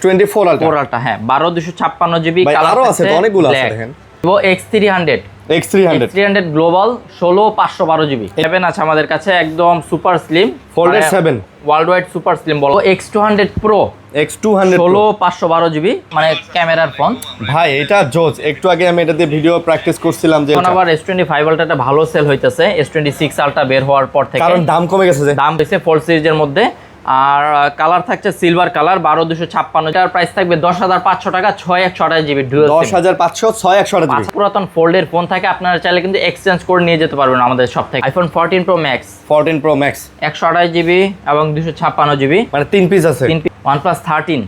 24 ultra. 4 ultra, হ্যাঁ 12256 GB. ভাই আরো আছে তো, অনেকগুলো আছে দেখেন। Vivo X300 global 16512 GB. 7 আছে আমাদের কাছে, একদম super slim folded 7 world wide super slim বলো। X200 Pro 16512 জিবি, মানে ক্যামেরার ফোন ভাই। এটা জোজ, একটু আগে আমি এটা দিয়ে ভিডিও প্র্যাকটিস করছিলাম যে এখন আবার S25 আলট্রাটা ভালো সেল হইতেছে S26 আলট্রা বের হওয়ার পর থেকে, কারণ দাম কমে গেছে, যে দাম বেশি ফোল্ড সিরিজের মধ্যে। আর কালার থাকছে সিলভার কালার 12256, এটার প্রাইস থাকবে 10500 টাকা, 6128 জিবি ডুয়াল সিম। 10500 6128 জিবি। পুরাতন ফোল্ডের ফোন থাকে, আপনারা চাইলে কিন্তু এক্সচেঞ্জ করে নিয়ে যেতে পারবেন আমাদের শপ থেকে। আইফোন 14 Pro Max 128 জিবি এবং 256 জিবি, মানে 3 পিস আছে। OnePlus 13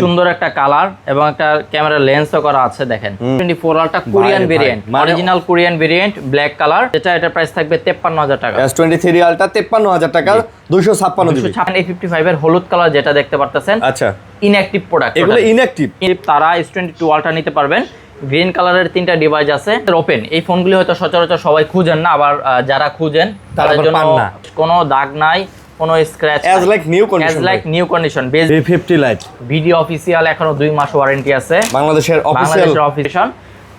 সুন্দর একটা কালার এবং একটা ক্যামেরা লেন্সও করা আছে দেখেন। 24 ultra Korean variant, original Korean variant, black colour, যেটা এটার প্রাইস থাকবে 53000 টাকা। S23 আলট্রা 53000 টাকার 256 জিবি। A55 এর হলুদ কালার যেটা দেখতে পারতেছেন, আচ্ছা ইনঅ্যাকটিভ প্রোডাক্ট, এগুলো ইনঅ্যাকটিভ। তারা S22 আলট্রা নিতে পারবেন। গ্রিন কালারের 3টা ডিভাইস আছে, ওপেন। এই ফোনগুলি হয়তো সচরাচর সবাই খুঁজেন না, আবার যারা খুঁজেন তাদের জন্য কোনো দাগ নাই, কোনো scratch, as like new condition base V50 Lite video official, এখনো 2 মাস ওয়ারেন্টি আছে, বাংলাদেশের অফিসিয়াল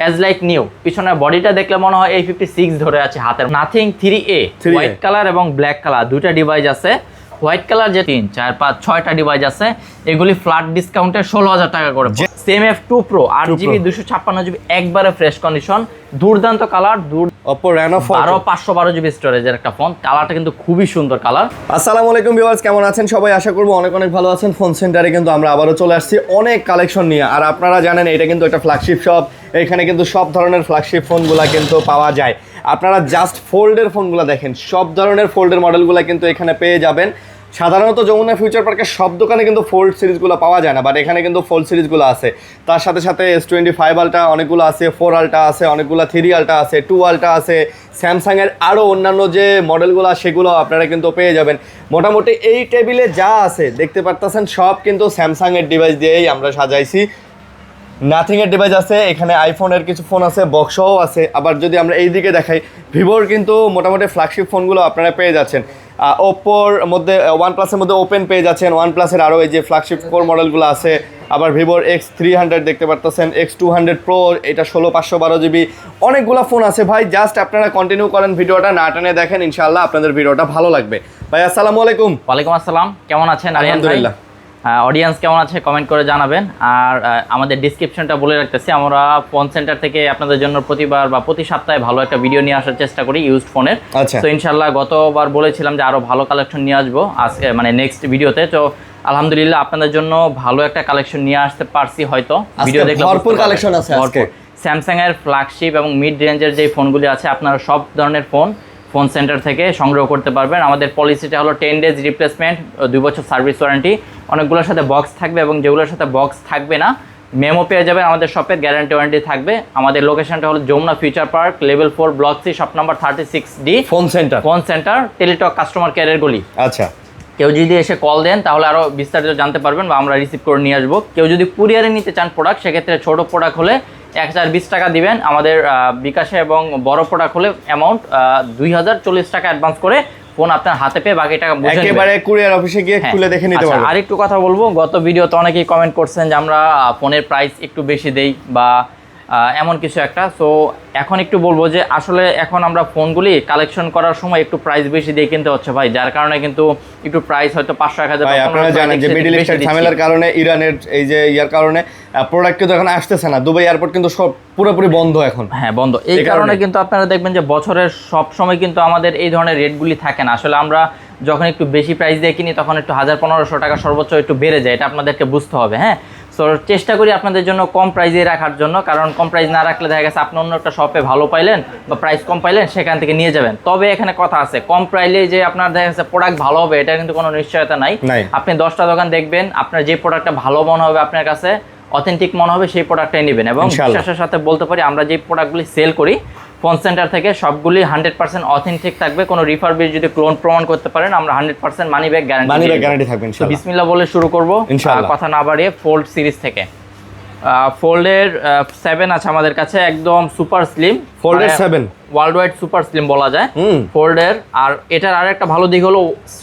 as like new। পিছনের বডিটা দেখলে মনে হয় A56 ধরে আছে হাতের। নাথিং 3A হোয়াইট কালার এবং ব্ল্যাক কালার দুইটা ডিভাইস আছে। হোয়াইট কালার যে 3 4 5 6টা ডিভাইস আছে, এগুলি ফ্ল্যাট ডিসকাউন্টে 16000 টাকা করে। Same F2 Pro 8GB 256 GB, একবারে ফ্রেশ কন্ডিশন, দুর্দান্ত কালার। Oppo Reno 512 জিবি স্টোরেজের একটা ফোন, কালারটা কিন্তু খুবই সুন্দর কালার। আসসালামু আলাইকুম ভিউয়ার্স, কেমন আছেন সবাই? আশা করব অনেক অনেক ভালো আছেন। ফোন সেন্টারে কিন্তু আমরা আবারও চলে আসছি অনেক কালেকশন নিয়ে। আর আপনারা জানেন এটা কিন্তু একটা ফ্ল্যাগশিপ শপ, এখানে কিন্তু সব ধরনের ফ্ল্যাগশিপ ফোনগুলা কিন্তু পাওয়া যায়। আপনারা জাস্ট ফোল্ডের ফোনগুলো দেখেন, সব ধরনের ফোল্ডের মডেলগুলো কিন্তু এখানে পেয়ে যাবেন। সাধারণত যমুনা ফিউচার পার্কের সব দোকানে কিন্তু ফোল্ড সিরিজগুলো পাওয়া যায় না, বাট এখানে কিন্তু ফোল্ড সিরিজগুলো আছে। তার সাথে সাথে S25 আলট্রা অনেকগুলো আছে, 4 আলট্রা আছে, অনেকগুলো 3 আলট্রা আছে, 2 আলট্রা আছে, স্যামসাংয়ের আরও অন্যান্য যে মডেলগুলো সেগুলো আপনারা কিন্তু পেয়ে যাবেন। মোটামুটি এই টেবিলে যা আছে দেখতে পারতেছেন সব কিন্তু স্যামসাংয়ের ডিভাইস দিয়েই আমরা সাজাইছি। নাথিংয়ের ডিভাইস আছে, এখানে আইফোনের কিছু ফোন আছে, বক্সও আছে। আবার যদি আমরা এই দিকে দেখাই, ভিভোর কিন্তু মোটামুটি ফ্ল্যাগশিপ ফোনগুলো আপনারা পেয়ে যাচ্ছেন। ওপ্পোর মধ্যে, OnePlus-এর মধ্যে ওপেন পেয়ে যাচ্ছেন। OnePlus-এর আরও এই যে ফ্ল্যাগশিপ কোর মডেলগুলো আছে। আবার ভিভোর X300 দেখতে পারতেছেন, X200 Pro, এটা 16512 জিবি, অনেকগুলো ফোন আছে ভাই। জাস্ট আপনারা কন্টিনিউ করেন, ভিডিওটা না টানে দেখেন, ইনশাআল্লাহ আপনাদের ভিডিওটা ভালো লাগবে। ভাই আসসালামু আলাইকুম। ওয়ালাইকুম আসসালাম, কেমন আছেন? আলহামদুলিল্লাহ। অডিয়েন্স কেমন আছে কমেন্ট করে জানাবেন। আর আমাদের ডিসক্রিপশনটা বলে রাখতেছি, আমরা ফোন সেন্টার থেকে আপনাদের জন্য প্রতিবার বা প্রতি সপ্তাহে ভালো একটা ভিডিও নিয়ে আসার চেষ্টা করি ইউজড ফোনের। তো ইনশাল্লাহ গতবার বলেছিলাম যে আরও ভালো কালেকশন নিয়ে আসবো আজকে, মানে নেক্সট ভিডিওতে। তো আলহামদুলিল্লাহ আপনাদের জন্য ভালো একটা কালেকশন নিয়ে আসতে পারছি। হয়তো ভিডিও দেখলে ভরপুর কালেকশন আছে আজকে। স্যামসাংয়ের ফ্ল্যাগশিপ এবং মিড রেঞ্জের যে ফোনগুলি আছে, আপনারা সব ধরনের ফোন সেন্টার থেকে সংগ্রহ করতে পারবেন। আমাদের পলিসিটা হলো 10 ডেজ রিপ্লেসমেন্ট, 2 বছর সার্ভিস ওয়ারেন্টি। অনেকগুলোর সাথে বক্স থাকবে এবং যেগুলোর সাথে বক্স থাকবে না, মেমো পেয়ে যাবেন আমাদের শপে, গ্যারান্টি ওয়ারেন্টি থাকবে। আমাদের লোকেশনটা হলো Jamuna future park, level 4, block 3, shop number 36D, phone centre, Teletalk customer কেয়ারের গলি। আচ্ছা, কেউ যদি এসে কল দেন তাহলে আরও বিস্তারিত জানতে পারবেন বা আমরা রিসিভ করে নিয়ে আসবো। কেউ যদি কুরিয়ারে নিতে চান প্রোডাক্ট, সেক্ষেত্রে ছোটো প্রোডাক্ট হলে 1020 টাকা দিবেন আমাদের বিকাশে, এবং বড় প্রোডাক্ট হলে অ্যামাউন্ট 2040 টাকা অ্যাডভান্স করে ফোন আপনার হাতে পেয়ে বাকি টাকা বুঝে নেবেন। একেবারে কুরিয়ার অফিসে গিয়ে খুলে দেখে নিতে পারবেন। আর একটু কথা বলবো, গত ভিডিওতে অনেকেই কমেন্ট করছেন যে আমরা ফোনের প্রাইস একটু বেশি দেই বা এমন কিছু একটা। সো এখন একটু বলবো যে আসলে এখন আমরা ফোনগুলি কালেকশন করার সময় একটু প্রাইস বেশি দিয়ে কিনতে হচ্ছে ভাই, যার কারণে কিন্তু একটু প্রাইস হয়তো 500-1000 টাকা। আপনারা জানেন যে মিডল ইস্টের ঝামেলার কারণে, ইরানের এই যে ইয়ার কারণে প্রোডাক্ট কিন্তু এখন আসতেছে না। দুবাই এয়ারপোর্ট কিন্তু সব পুরোপুরি বন্ধ এখন। হ্যাঁ বন্ধ। এই কারণে কিন্তু আপনারা দেখবেন যে বছরের সব সময় কিন্তু আমাদের এই ধরনের রেটগুলি থাকে না। আসলে আমরা যখন একটু বেশি প্রাইস দিয়ে কিনি তখন একটু 1000-1500 টাকা সর্বোচ্চ একটু বেড়ে যায়, এটা আপনাদেরকে বুঝতে হবে। হ্যাঁ, সো চেষ্টা করি আপনাদের জন্য কম প্রাইসে রাখার জন্য, কারণ কম প্রাইস না রাখলে দেখা গেছে আপনি অন্য একটা শপে ভালো পাইলেন বা প্রাইস কম পাইলেন, সেখান থেকে নিয়ে যাবেন। তবে এখানে কথা আছে, কম প্রাইসে যে আপনার দেখা গেছে প্রোডাক্ট ভালো হবে এটা কিন্তু কোনো নিশ্চয়তা নাই। আপনি 10টা দোকান দেখবেন, আপনার যে প্রোডাক্টটা ভালো মনে হবে, আপনার কাছে অথেন্টিক মনে হবে, সেই প্রোডাক্টটাই নেবেন। এবং বিশ্বাসের সাথে বলতে পারি আমরা যে প্রোডাক্টগুলি সেল করি ফোন সেন্টার থেকে, সবগুলি 100% অথেন্টিক থাকবে। কোনো রিফারবিশ যদি ক্লোন প্রমাণ করতে পারেন, আমরা 100% মানি ব্যাক গ্যারান্টি থাকবে ইনশাআল্লাহ। বিসমিল্লাহ বলে শুরু করব, কথা না বাড়িয়ে ফোল্ড সিরিজ থেকে। ফোল্ডের 7 আছে আমাদের কাছে, একদম সুপার স্লিম। ফোল্ডের 7 ওয়ার্ল্ড ওয়াইড সুপার স্লিম বলা যায় ফোল্ডের। আর এটার আরেকটা ভালো দিক হলো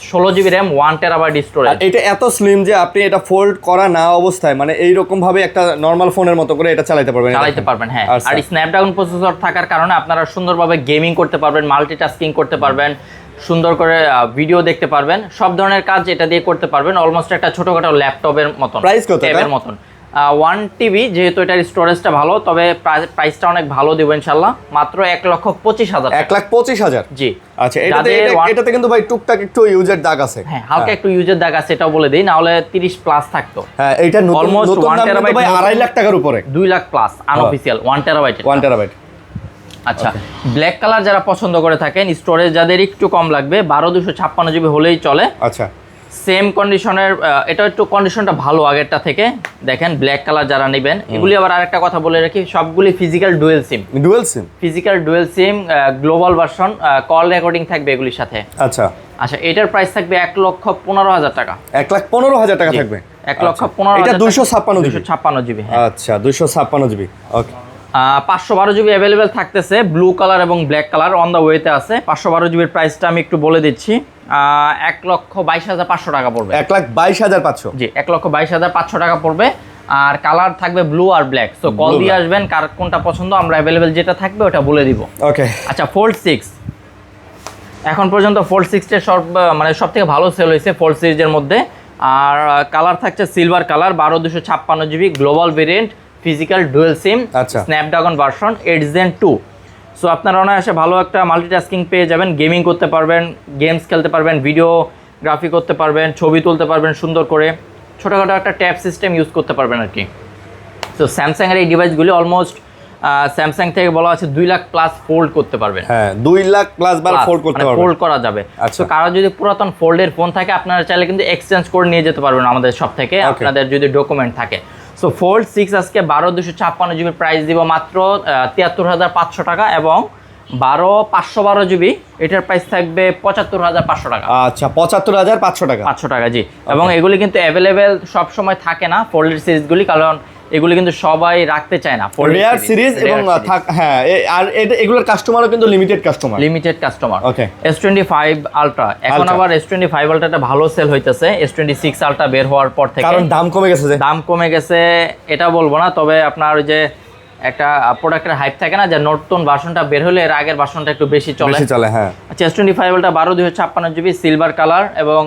16 জিবি র্যাম 1 টেরাবাইট স্টোরেজ। এটা এত স্লিম যে আপনি এটা ফোল্ড করা না অবস্থায় মানে এইরকম ভাবে একটা নরমাল ফোনের মতো করে এটা চালাতে পারবেন। হ্যাঁ। আর স্ন্যাপড্রাগন প্রসেসর থাকার কারণে আপনারা সুন্দরভাবে গেমিং করতে পারবেন, মাল্টিটাস্কিং করতে পারবেন, সুন্দর করে ভিডিও দেখতে পারবেন, সব ধরনের কাজ এটা দিয়ে করতে পারবেন। অলমোস্ট একটা ছোটখাটো ল্যাপটপের মতন, প্রাইস কত ট্যাবের মতন। 1 TB, যেহেতু এটার স্টোরেজটা ভালো, তবে প্রাইসটা অনেক ভালো দেবো ইনশাল্লাহ, মাত্র 1,25,000। 1,25,000? জি। আচ্ছা, এটাতে কিন্তু ভাই টুকটাক একটু ইউজার দাগ আছে। হ্যাঁ, হালকা একটু ইউজার দাগ আছে, এটাও বলে দিই, না হলে 30 প্লাস থাকতো। হ্যাঁ, এটা অলমোস্ট 1 টেরাবাইট, ভাই 2.5 লাখ টাকার উপরে, 2 lakh plus unofficial 1 terabyte. 1 terabyte. আচ্ছা, ব্ল্যাক কালার যারা পছন্দ করে থাকেন, স্টোরেজ যাদের একটু কম লাগবে, 12/256 জিবি হলেই চলে। আচ্ছা, সেম কন্ডিশনের, এটা একটু কন্ডিশনটা ভালো আগেরটা থেকে। দেখেন ব্ল্যাক কালার যারা নেবেন, এগুলি আবার আরেকটা কথা বলে রাখি, সবগুলি ফিজিক্যাল ডুয়েল সিম, গ্লোবাল ভার্সন, কল রেকর্ডিং থাকবে এগুলির সাথে। আচ্ছা, এটার প্রাইস থাকবে 1,15,000 টাকা। 1,15,000 টাকা থাকবে। 1,15,000। এটা 256 জিবি। আচ্ছা, 256 জিবি। ওকে। 512 জিবি অ্যাভেলেবেল থাকতেছে, ব্লু কালার এবং ব্ল্যাক কালার অন দ্য ওয়েতে আছে। 512 জিবির প্রাইসটা আমি একটু বলে দিচ্ছি, 1,22,500 টাকা পড়বে। 1,22,500? জি, 1,22,500 টাকা পড়বে। আর কালার থাকবে ব্লু আর ব্ল্যাক। সো কল দিয়ে আসবেন, কার কোনটা পছন্দ, আমরা অ্যাভেলেবেল যেটা থাকবে ওটা বলে দিব। ওকে। আচ্ছা, ফোল্ড 6 এখন পর্যন্ত ফোল্ড 6 মানে সব থেকে ভালো সেল হয়েছে ফোল্ড সিরিজের মধ্যে। আর কালার থাকছে silver colour, 12/256 GB, global variant, physical dual sim, Snapdragon version 8 Gen 2। So আপনারা অনায়াসে ভালো একটা মাল্টিটাস্কিং পেয়ে যাবেন, গেমিং করতে পারবেন, গেমস খেলতে পারবেন, ভিডিওগ্রাফি করতে পারবেন, ছবি তুলতে পারবেন সুন্দর করে, ছোটোখাটো একটা ট্যাব সিস্টেম ইউজ করতে পারবেন আর কি। সো স্যামসাংয়ের এই ডিভাইসগুলি অলমোস্ট স্যামসাং থেকে বলা আছে 2 লাখ প্লাস ফোল্ড করতে পারবেন। হ্যাঁ, 2 লাখ প্লাস বার ফোল্ড করতে পারবেন, ফোল্ড করা যাবে। সো কারো যদি পুরাতন ফোল্ডের ফোন থাকে, আপনারা চাইলে কিন্তু এক্সচেঞ্জ করে নিয়ে যেতে পারবেন আমাদের শপ থেকে, আপনাদের যদি ডকুমেন্ট থাকে। সো ফোল্ড 6 আজকে 12/256 জিবির প্রাইস দিব মাত্র 73,500 টাকা, এবং 512 জিবি এটার প্রাইস থাকবে 75,500 টাকা। আচ্ছা, 75,500 টাকা। 500 টাকা, জি। এবং এগুলি কিন্তু অ্যাভেলেবেল সব সময় থাকে না ফোল্ডের সিরিজগুলি, কারণ এগুলি কিন্তু সবাই রাখতে চায় না, রেয়ার সিরিজ। এবং হ্যাঁ, আর এগুলোর কাস্টমারও কিন্তু লিমিটেড কাস্টমার। ওকে। S25 আলট্রা, এখন আবার S25 আলট্রাটা ভালো সেল হইতেছে, S26 আলট্রা বের হওয়ার পর থেকে, কারণ দাম কমে গেছে এটা বলবো না, তবে আপনার ওই যে একটা প্রোডাক্টের হাইপ থাকে না, যে নতুন ভার্সনটা বের হলে এর আগের ভার্সনটা একটু বেশি চলে। হ্যাঁ। আচ্ছা, S25 ultra 12/256 GB, silver colour এবং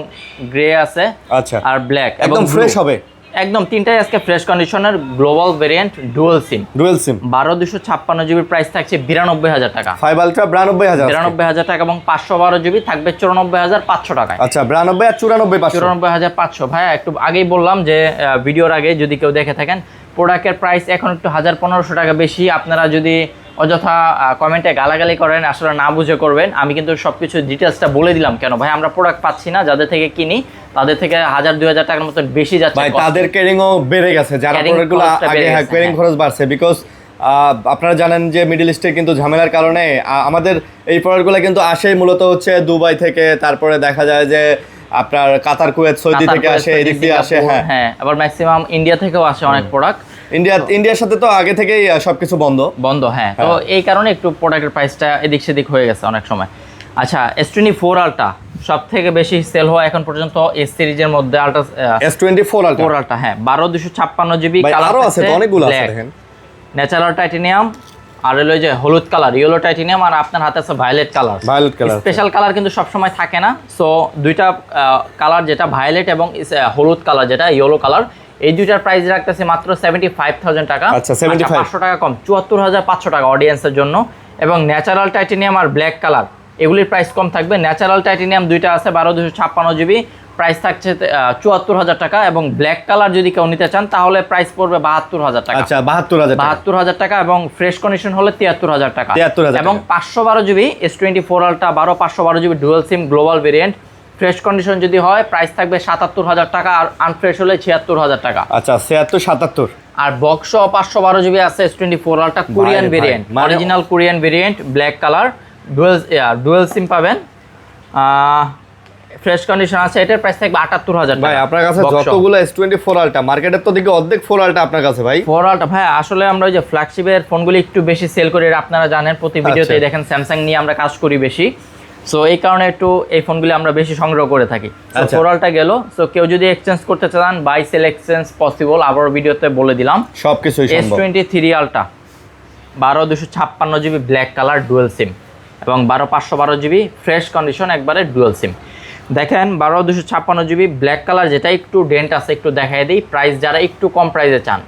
গ্রে আছে। আচ্ছা। আর ব্ল্যাক, একদম ফ্রেশ হবে, একদম তিনটাই আজকে ফ্রেশ কন্ডিশনের, গ্লোবাল ভেরিয়েন্ট, ডুয়াল সিম। 12/256 জিবির প্রাইস থাকছে 92,000 টাকা। 5 আলট্রা 92,000 টাকা, এবং 512 জিবি থাকবে 94,500 টাকা। আচ্ছা, 92 আর 94,500। ভাইয়া একটু আগেই বললাম যে ভিডিওর আগে যদি কেউ দেখে থাকেন, প্রোডাক্টের প্রাইস এখন একটু 1,000-1,500 টাকা বেশি। আপনারা যদি অযথা কমেন্টে গালাগালি করেন, আসলে না বুঝে করবেন। আমি কিন্তু সবকিছু ডিটেলসটা বলে দিলাম, কেন ভাই আমরা প্রোডাক্ট পাচ্ছি না, যাদের থেকে কিনি তাদের থেকে 1,000-2,000 টাকার মতো বেশি যাচ্ছে। ভাই তাদের ক্যারিংও বেড়ে গেছে, যারা প্রোডাক্টগুলো আগে ক্যারিং খরচ বাড়ছে, বিকজ আপনারা জানেন যে মিডল ইস্টের কিন্তু ঝামেলার কারণে আমাদের এই প্রোডাক্টগুলো কিন্তু আসে মূলত হচ্ছে দুবাই থেকে, তারপরে দেখা যায় যে আপনার কাতার, কুয়েত, সৌদি থেকে আসে, এদিক দিয়ে আসে। হ্যাঁ, আবার ম্যাক্সিমাম ইন্ডিয়া থেকেও আসে অনেক প্রোডাক্ট। ইন্ডিয়ার সাথে তো আগে থেকেই সবকিছু বন্ধ। হ্যাঁ, তো এই কারণে একটু প্রোডাক্টের প্রাইসটা এদিক সেদিক হয়ে গেছে অনেক সময়। আচ্ছা, S24 আলট্রা সব থেকে বেশি সেল হওয়া এখন পর্যন্ত এস সিরিজের মধ্যে আলট্রা, S24 আলট্রা। হ্যাঁ, 12/256 জিবি, কালার আছে অনেকগুলো আছে, দেখেন ন্যাচারাল টাইটেনিয়াম, আর হলো যে হলুদ কালার, ইয়েলো টাইটেনিয়াম, আর আপনার হাতে আছে ভায়োলেট কালার। স্পেশাল কালার কিন্তু সবসময় থাকে না। সো দুইটা কালার, যেটা ভায়োলেট এবং হলুদ কালার যেটা ইয়েলো কালার, এই দুইটার প্রাইস রাখতেছে মাত্র 75,000 টাকা। আচ্ছা, 75, 500 টাকা কম, 74,500 টাকা অডিয়েন্সের জন্য। এবং ন্যাচারাল টাইটেনিয়াম আর ব্ল্যাক কালার এগুলির প্রাইস কম থাকবে। ন্যাচারাল টাইটেনিয়াম দুইটা আছে 12/256 জিবি, প্রাইস থাকছে 74,000 টাকা, এবং ব্ল্যাক কালার যদি কেউ নিতে চান তাহলে প্রাইস পড়বে 72,000 টাকা। আচ্ছা, 72,000 টাকা, এবং ফ্রেশ কন্ডিশন হলে 73,000 টাকা। এবং 512 GB S24 ultra 512 GB dual sim global variant, fresh condition যদি হয় প্রাইস থাকবে 77,000 টাকা, আর আনফ্রেশ হলে 76,000 টাকা। আচ্ছা, 76-77। আর বক্স 512 জিবি আছে S24 ultra Korean variant, original Korean variant, black colour, dual sim পাবেন। ফ্রেশ কন্ডিশন আছে, এটার প্রাইস থাকবে 78,000 টাকা। ভাই আপনার কাছে যতগুলো S24 আলট্রা, মার্কেটের তো দিকে অর্ধেক 4 আলট্রা আপনার কাছে ভাই। 4 আলট্রা ভাই আসলে আমরা ওই যে ফ্ল্যাগশিপের ফোনগুলি একটু বেশি সেল করি, এটা আপনারা জানেন, প্রতি ভিডিওতেই দেখেন স্যামসাং নিয়ে আমরা কাজ করি বেশি। সো এই কারণে একটু এই ফোনগুলি আমরা বেশি সংগ্রহ করে থাকি। 4 আলট্রা গেল। সো কেউ যদি এক্সচেঞ্জ করতে চান, বাই সেল এক্সচেঞ্জ পসিবল, আবার ভিডিওতে বলে দিলাম। সবকিছুই সম্ভব। S23 ultra 12/256 GB black colour dual sim এবং 12/512 জিবি ফ্রেশ কন্ডিশন একবারে ডুয়েল সিম। দেখেন 12/256 জিবি ব্ল্যাক কালার, যেটা একটু ডেন্ট আছে, একটু দেখাই দিই প্রাইস যারা একটু কম প্রাইসে চান।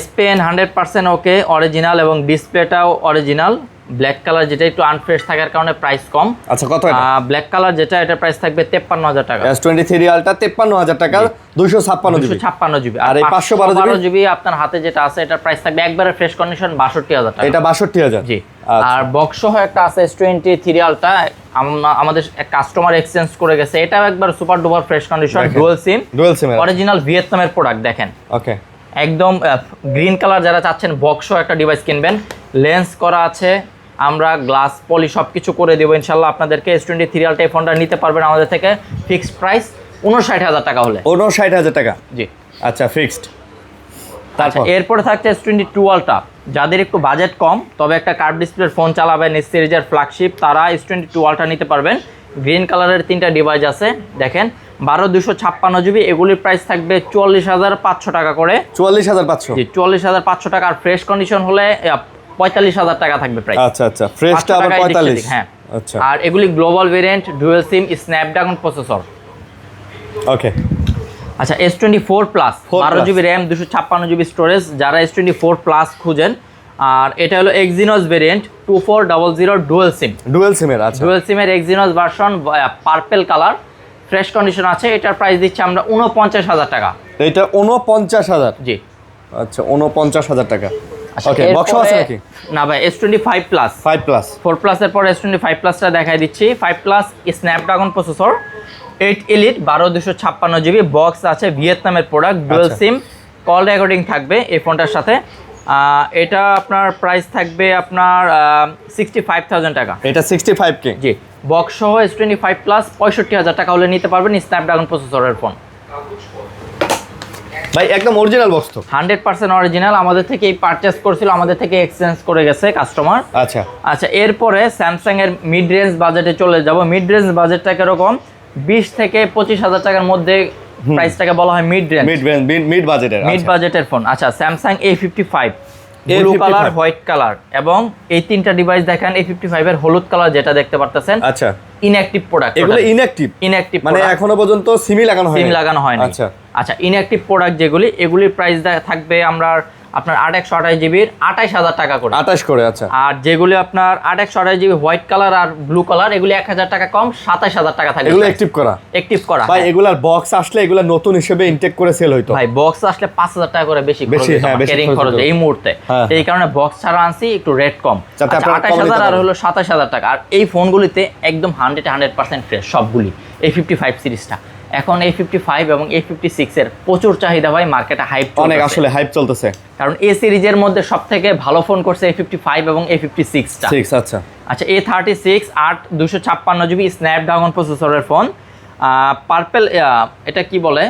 S Pen 100% ওকে, অরিজিনাল এবং ডিসপ্লেটাও অরিজিনাল। ব্ল্যাক কালার যেটা একটু আনফ্রেশ থাকার কারণে প্রাইস কম। আচ্ছা কত এটা? ব্ল্যাক কালার যেটা, এটা প্রাইস থাকবে 53,000 টাকা। S23 আলট্রা 53,000 টাকা, 256 জিবি। আর এই 512 জিবি আপনার হাতে যেটা আছে, এটার প্রাইস থাকবে একবারে ফ্রেশ কন্ডিশন 62,000 টাকা। এটা 62,000। জি। আর বক্স সহ একটা আছে S23 আলট্রা, আমাদের এক কাস্টমার এক্সচেঞ্জ করে গেছে, এটাও একবার super duper fresh condition dual sim, original ভিয়েতনামের প্রোডাক্ট। দেখেন ওকে, একদম গ্রিন কালার, যারা চাচ্ছেন বক্স সহ একটা ডিভাইস কিনবেন, লেন্স করা আছে, আমরা গ্লাস পলি সব কিছু করে দেবো ইনশাল্লাহ আপনাদেরকে। S23 আলট্রা এই ফোনটা নিতে পারবেন আমাদের থেকে ফিক্সড প্রাইস 59,000 টাকা হলে। 59,000 টাকা, জি। আচ্ছা ফিক্সড। আচ্ছা এরপরে থাকছে S22 আলট্রা, যাদের একটু বাজেট কম তবে একটা কার্ভ ডিসপ্লের ফোন চালাবেন, এস সিরিজের ফ্ল্যাগশিপ, তারা S22 আলট্রা নিতে পারবেন। গ্রিন কালারের 3টা ডিভাইস আছে, দেখেন 12/256 জিবি, এগুলির প্রাইস থাকবে 44,500 টাকা করে। 44,500? জি 44,500 টাকা। আর ফ্রেশ কন্ডিশন হলে 45,000 টাকা থাকবে প্রাইস। আচ্ছা আচ্ছা, ফ্রেশটা আবার 45। হ্যাঁ আচ্ছা। আর এগুলি global variant, dual SIM, Snapdragon processor. ওকে। আচ্ছা S24 plus 12 GB RAM, 256 GB storage, যারা S24 প্লাস খুঁজেন। আর এটা হলো Exynos variant 2400 dual SIM. Dual সিমের? আচ্ছা, ডুয়াল সিমের Exynos version, purple colour, fresh condition আছে। এটার প্রাইস দিচ্ছি আমরা 49,000 টাকা। এটা 49,000? জি। আচ্ছা 49,000 টাকা। আচ্ছা, ওকে, বক্স আছে নাকি? না ভাই, S25 প্লাস। 5 প্লাস। 4 প্লাসের পর S25 প্লাসটা দেখাই দিচ্ছি। 5 plus Snapdragon processor, 8 elite, 12/256 GB, box আছে, ভিয়েতনামের product, dual SIM, call recording থাকবে এই ফোনটার সাথে। এটা আপনার প্রাইস থাকবে আপনার 65,000 টাকা। এটা 65K? জি। বক্স সহ S25 প্লাস 65,000 টাকা হলে নিতে পারবেন, স্ন্যাপড্রাগন প্রসেসরের ফোন। ভাই একদম অরিজিনাল বক্স তো? 100% অরিজিনাল, আমাদের থেকে পারচেজ করছিল, আমাদের থেকে এক্সচেঞ্জ করে গেছে কাস্টমার। আচ্ছা আচ্ছা এরপরে স্যামসাং এর মিড রেঞ্জ বাজেটে চলে যাব। মিড রেঞ্জ বাজেটটা কিরকম? 20 থেকে 25,000 টাকার মধ্যে প্রাইসটাকে বলা হয় মিড রেঞ্জ, মিড বাজেটের। মিড বাজেটের ফোন। আচ্ছা Samsung A55 blue colour, white colour এবং এই 3টা ডিভাইস দেখেন। A55 এর হলুদ কালার যেটা দেখতে পারতেছেন, আচ্ছা ইনঅ্যাকটিভ প্রোডাক্ট। এগুলো ইনঅ্যাকটিভ মানে এখনো পর্যন্ত সিমই লাগানো হয়নি? আচ্ছা আচ্ছা, ইনঅ্যাকটিভ প্রোডাক্ট যেগুলি, এগুলির প্রাইস থাকবে আমরা আপনার 8/128 জিবির 28,000 টাকা করে। 28 করে? আচ্ছা। আর যেগুলি আপনার 8/128 জিবি হোয়াইট কালার আর ব্লু কালার, এগুলি 1,000 টাকা কম, 27,000 টাকা থাকবে। এগুলো অ্যাক্টিভ করা ভাই? এগুলার বক্স আসলে এগুলা নতুন হিসেবে ইনটেক করে সেল হইতো ভাই। বক্স আসলে 5,000 টাকা করে বেশি ক্যারিং খরচ এই মুহূর্তে, এই কারণে বক্স ছাড়া আনছি, একটু রেট কম। 28,000 আর হলো 27,000 টাকা। আর এই ফোনগুলিতে একদম 100% ফ্রেশ সবগুলি, A55 সিরিজটা। এখন A55 এবং A56 এর প্রচুর চাহিদা ভাই, মার্কেটে হাইপ, অনেক আসলে হাইপ চলতেছে, কারণ এই সিরিজের মধ্যে সবথেকে ভালো ফোন করছে A55 এবং A56 টা। আচ্ছা আচ্ছা A36 256 জিবি স্ন্যাপড্রাগন প্রসেসরের ফোন। পার্পল, এটা কি বলে,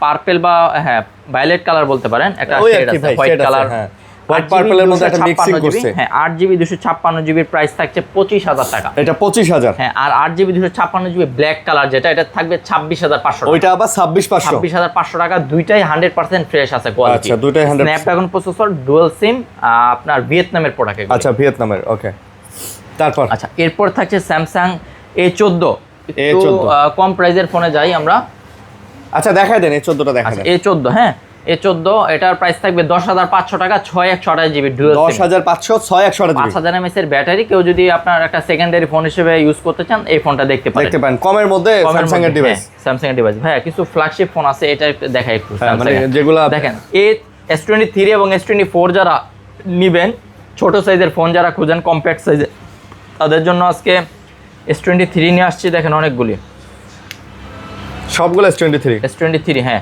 পার্পল বা হ্যাঁ ভায়োলেট কালার বলতে পারেন, একটা শেড আছে হোয়াইট কালার, হোয়াইট পার্পলের মধ্যে একটা মিক্সিং করছে। হ্যাঁ 8GB 256 জিবির প্রাইস থাকছে 25,000 টাকা। এটা 25,000? হ্যাঁ। আর 8GB 256 জিবি ব্ল্যাক কালার যেটা, এটা থাকবে 26,500 টাকা। ওইটা আবার 26,500 টাকা। দুইটাই 100% ফ্রেশ আছে কোয়ালিটি। আচ্ছা দুইটাই 100%। স্ন্যাপড্রাগন প্রসেসর, ডুয়াল সিম, আপনার ভিয়েতনামের প্রোডাক্ট। আচ্ছা ভিয়েতনামের, ওকে। তারপর আচ্ছা এরপর থাকছে স্যামসাং A14, একটু কম প্রাইজের ফোনে যাই আমরা। আচ্ছা দেখাই দেন A14টা, দেখাই দেন। A14, হ্যাঁ A14, এটার প্রাইস থাকবে 10,500 টাকা, 6/128 জিবি ডুয়াল সিম। 10,500, 6/128 জিবি, 5000 mAh এর ব্যাটারি। কেউ যদি আপনার একটা সেকেন্ডারি ফোন হিসেবে ইউজ করতে চান, এই ফোনটা দেখতে পারেন। কমের মধ্যে স্যামসাং এর ডিভাইস। স্যামসাং এর ডিভাইস ভাইয়া, কিছু ফ্ল্যাগশিপ ফোন আছে, এটা একটু দেখাই একটু। মানে যেগুলো দেখেন, S23 এবং S24 যারা নিবেন, ছোট সাইজের ফোন যারা খুঁজেন কম্প্যাক্ট সাইজে, তাদের জন্য আজকে S23 নিয়ে আসছি। দেখেন অনেকগুলি, সবগুলো S23, হ্যাঁ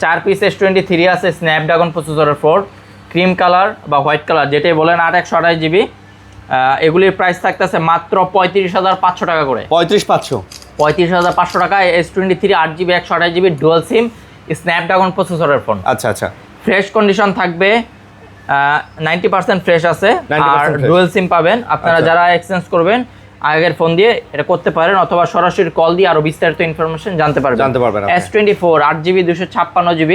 4 পিস S23 আছে, স্ন্যাপড্রাগন প্রসেসরের 4, ক্রিম কালার বা হোয়াইট কালার যেটাই বলেন, 8/128 জিবি, এগুলির প্রাইস থাকতেছে মাত্র 35,500 টাকা করে। 35,500 35,500 টাকা। S23 8GB 128GB dual SIM Snapdragon প্রসেসরের ফোন। আচ্ছা আচ্ছা, ফ্রেশ কন্ডিশন থাকবে, 90% ফ্রেশ আছে, 90% আর fresh। ডুয়াল সিম পাবেন আপনারা। আচ্ছা। যারা এক্সচেঞ্জ করবেন আগের ফোন দিয়ে এটা করতে পারেন, অথবা সরাসরি কল দিয়ে আরো বিস্তারিত ইনফরমেশন জানতে পারবেন। আপনি। S24 8GB 256GB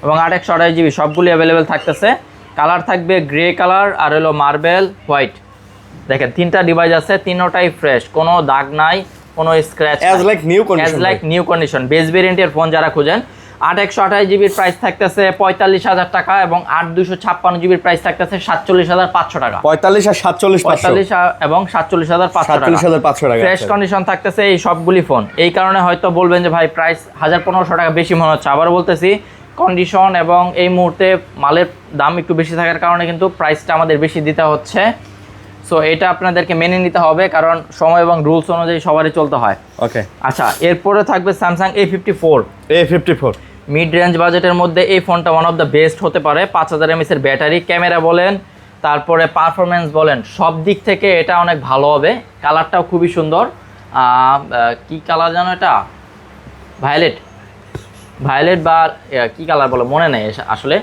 এবং 8/128GB সবগুলি অ্যাভেলেবেল থাকতেছে। কালার থাকবে গ্রে কালার আর হলো মার্বেল হোয়াইট। দেখেন 3টা ডিভাইস আছে, তিনটাই ফ্রেশ, কোনো দাগ নাই, কোনো scratch, as like new condition. Base ভেরিয়েন্টের ফোন যারা খুঁজেন। 8/128GB প্রাইস থাকতেছে 45,000 টাকা এবং 8/256GB প্রাইস থাকতেছে 47,500 টাকা। 45 আর 47,500 45 এবং 47,500 টাকা। 47,500 টাকা। ফ্রেশ কন্ডিশন থাকতেছে এই সবগুলি ফোন। এই কারণে হয়তো বলবেন যে ভাই প্রাইস 1,500 টাকা বেশি মনে হচ্ছে। আবার বলতেছি, কন্ডিশন এবং এই মুহূর্তে মালের দাম একটু বেশি থাকার কারণে কিন্তু প্রাইসটা আমাদের বেশি দিতে হচ্ছে। সো এটা আপনাদেরকে মেনে নিতে হবে, কারণ সময় এবং রুলস অনুযায়ী সবারই চলতে হয়। ওকে, আচ্ছা, এরপরে থাকবে স্যামসাং A54। মিড রেঞ্জ বাজেটের মধ্যে এই ফোনটা ওয়ান অফ দ্য বেস্ট হতে পারে। 5000 mAh এর ব্যাটারি, ক্যামেরা বলেন, তারপরে পারফরমেন্স বলেন, সব দিক থেকে এটা অনেক ভালো হবে। কালারটাও খুবই সুন্দর। কি কালার জানো এটা? ভায়োলেট বা কি কালার বলে মনে নেই আসলে।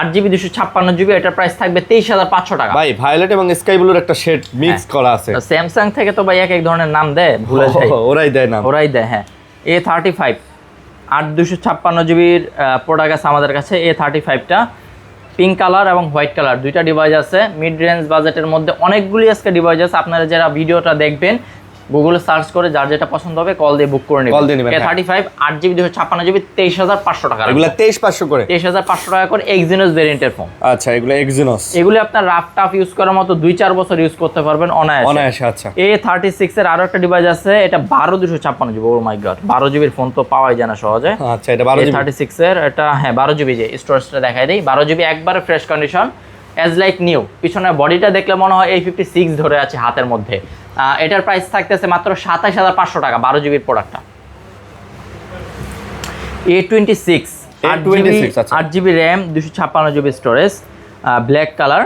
8GB 256GB, এটার প্রাইস থাকবে 23,500 টাকা। ভাই ভায়োলেট এবং স্কাই ব্লুর একটা শেড মিক্স করা আছে। স্যামসাং থেকে তো ভাই এক ধরনের নাম দেয়, ভুলে যাই। ওরাই দেয় হ্যাঁ। A35 8/256GBর প্রোডাক্ট আছে আমাদের কাছে। A35টা পিঙ্ক কালার এবং হোয়াইট কালার দুইটা ডিভাইস আছে। মিড রেঞ্জ বাজেটের মধ্যে অনেকগুলি আজকে ডিভাইস আছে। আপনারা যারা ভিডিওটা দেখবেন গুগলে সার্চ করে যার যেটা পছন্দ হবে কল দিয়ে বুক করে নেবেন। A35 8GB 256GB 23,500 টাকা। এগুলা 23,500 করে, 23,500 টাকা করে এক্সিনোস ভেরিয়েন্টের ফোন। আচ্ছা, এগুলা এক্সিনোস। এগুলি আপনার রাফ টাফ ইউজ করার মতো 2-4 বছর ইউজ করতে পারবেন অনায়াসে। আচ্ছা, A36 এর আরো একটা ডিভাইস আছে, এটা 12/256GB। ও মাই গড, 12GB এর ফোন তো পাওয়াই যায় না সহজে। আচ্ছা, এটা 12GB। A36 এর এটা, হ্যাঁ 12GB। যে স্টোরেজটা দেখাই দেই, 12GB একবারে fresh condition, as like new. পিছনের বডিটা দেখলে মনে হয় A56 ধরে আছে হাতের মধ্যে। এটার প্রাইস থাকতেছে মাত্র 27,500 টাকা, 12GBর প্রোডাক্টটা। A26 8GB RAM, 256GB storage, black colour.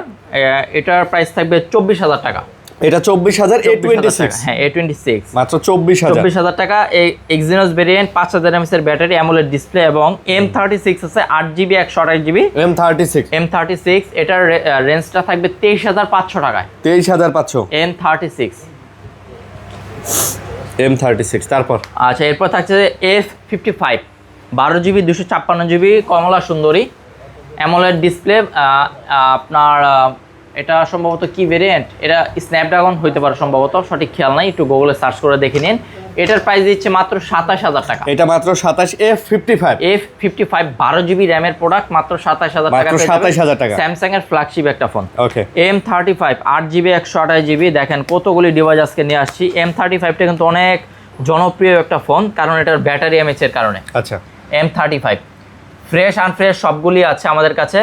এটার প্রাইস থাকবে 24,000 টাকা। এটা 24,000। A26, হ্যাঁ A26 মাত্র 24,000 টাকা। এই এক্সিনোস ভেরিয়েন্ট, 5000 mAh এর ব্যাটারি, অ্যামোলেড ডিসপ্লে এবং M36 আছে 8GB 128GB। M36 এটার রেঞ্জটা থাকবে 23,500 টাকায়। 23,500 M36। তারপর আচ্ছা, এরপর থাকছে F55 12GB 256GB কমলা সুন্দরী, অ্যামোলেড ডিসপ্লে। আপনার এটা সম্ভবত কি ভেরিয়েন্ট, এটা স্ন্যাপড্রাগন হইতে পারে সম্ভবত, সঠিক খেয়াল নাই, একটু গুগলে সার্চ করে দেখে নিন। এটার প্রাইস দিচ্ছে মাত্র 27,000 টাকা। এটা মাত্র 27। F55 12GB র্যামের প্রোডাক্ট, মাত্র 27,000 টাকা। 27,000 টাকা। স্যামসাং এর ফ্ল্যাগশিপ একটা ফোন। ওকে, M35 8GB 128GB। দেখেন কতগুলি ডিভাইস আজকে নিয়ে আসছি। M35টা কিন্তু অনেক জনপ্রিয় একটা ফোন, কারণ এটার ব্যাটারি এমএইচ এর কারণে। আচ্ছা, M35 ফ্রেশ আনফ্রেশ সবগুলি আছে আমাদের কাছে।